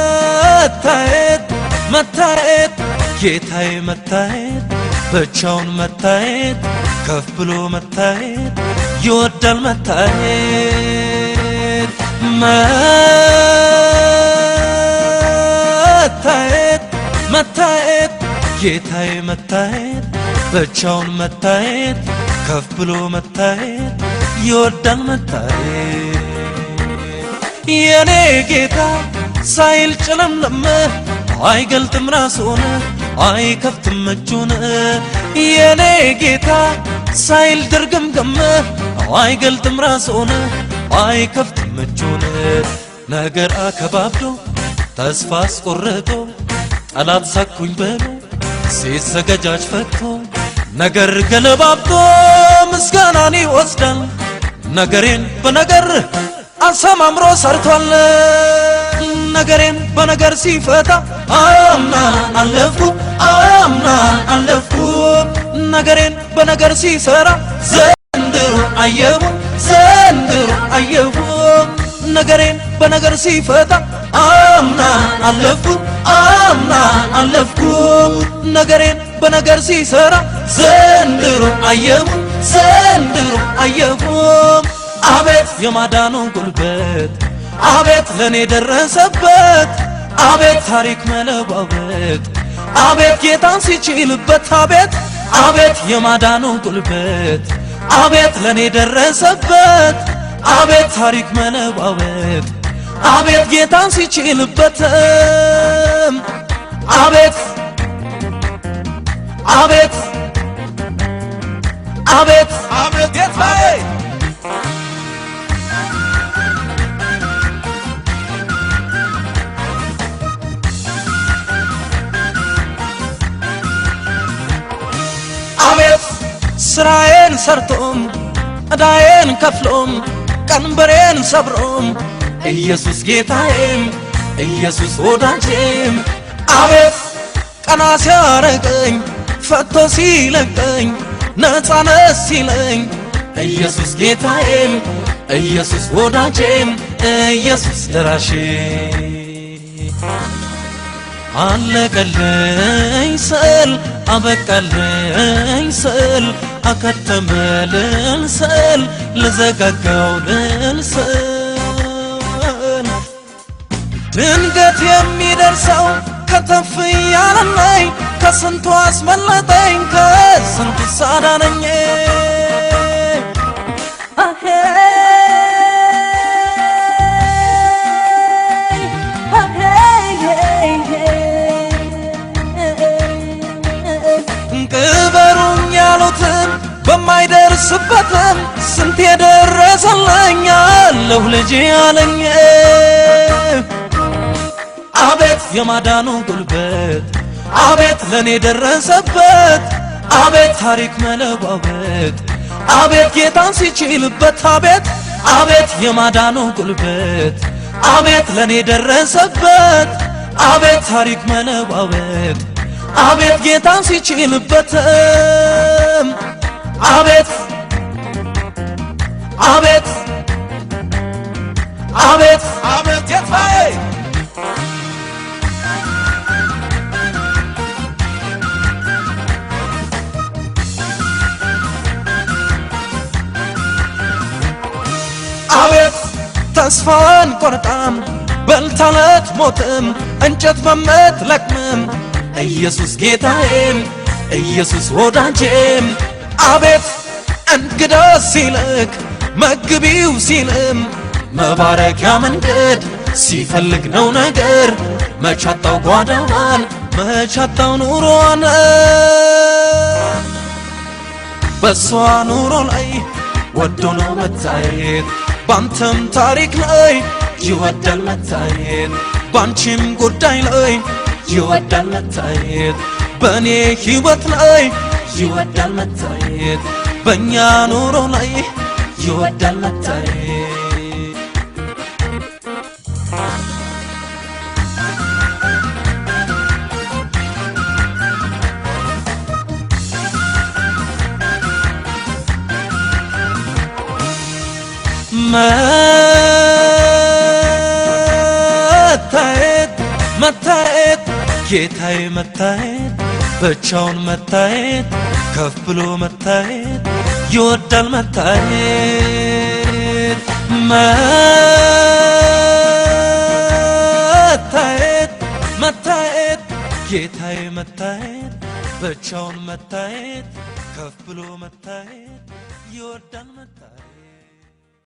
መታየት መታየት ጌታዬ መታየት ብቻውን መታየት ከፍ ብሎ መታየት ይወዳል መታየት መታየት መታየት ጌታዬ መታየት ብቻውን መታየት ከፍ ብሎ መታየት ይወዳል መታየት የኔ ጌታ ሳይል ጨለምለም አይገልጥም ራሱን አይከፍትም እጁን የኔ ጌታ ሳይል ድርግምግም አይገልጥም ራሱን አይከፍትም እጁን ነገር አከባብዶ ተስፋ አስቆርጦ ጠላት ሳኩኝ ብሎ ሲዘገጃጅ ፈቶ ነገር ገለባብጦ ምስጋናን ይወስዳል ነገሬን በነገር አሰማምሮ ሰርቷል ነገሬን በነገር ሲፈታ አምና አለፍኩ ነገሬን በነገር ሲሰራ ዘንድሮ አየሁ ነገሬን በነገር ሲፈታ አምና አለፍኩ ነገሬን በነገር ሲሰራ ዘንድሮ አየሁ አቤት የማዳኑ ጉልበት አቤት ለኔ ደረሰበት አቤት ታሪክ መለዋወጥ አቤት ጌታን ሲችልበት አቤት አቤት የማዳኑ ጉልበት አቤት ለኔ ደረሰበት አቤት ታሪክ መለዋወጥ አቤት ጌታን ሲችልበት አቤት አቤት አቤት አቤት ጌታዬ አቤት ስራዬን ሰርቶም እዳዬን ከፍሎም ቀንበሬን ሰብሮም ኢየሱስ ጌታዬም ኢየሱስ ወዳጄም አቤት ቀና ሲያረገኝ ፈቶ ሲለቀኝ ነፃነት ሲለኝ ኢየሱስ ጌታዬም ኢየሱስ ወዳጄም ኢየሱስ ደራሼ አለቀልኝ ስል አበቃልኝ ስል አከተመልን ስል ልዘጋጋውልን ስል ድንገት የሚደርሰው ከተፍ ያለኝ ከስንቱ አስመለጠኝ ከስንቱ ሳዳነኝ ቅበሩኝ ያሉትን በማይደርስበትም ስንት የደረሰልኝ አለሁ ልጅ አለኝ አቤት የማዳኑ ጉልበት አቤት ለኔ ደረሰበት አቤት ታሪክ መለዋወጥ አቤት ጌታን ሲችልበት አቤት አቤት የማዳኑ ጉልበት አቤት ለኔ ደረሰበት አቤት ታሪክ መለዋወጥ አቤት ጌታን ሲችልበት አቤት አቤት አቤት አቤት ጌታዬ አቤት ተስፋን ቆርጣም በልታለት ሞትም እንጨት በምትለቅምም ኢየሱስ ጌታዬም ኢየሱስ ወዳጄም አቤት እንግዳ ሲልክ መግቢው ሲልም መባረኪያ መንገድ ሲፈልግ ነው ነገር መቻጣው ጓዳዋን መቻጣው ኑሮዋን በሷ ኑሮ ላይ ወዶ ነው መታየት ባንተም ታሪክ ላይ ይወዳል መታየት ባንቺም ጉዳይ ላይ ይወዳል መታየት በኔ ሕይወት ላይ ይወዳል መታየት በእኛ ኑሮ ላይ ይወዳል መታየት መታየት መታየት ጌታዬ መታየት ብቻውን መታየት ከፍ ብሎ መታየት ይወዳል መታየት መታየት መታየት ጌታዬ መታየት ብቻውን መታየት ከፍ ብሎ መታየት ይወዳል መታየት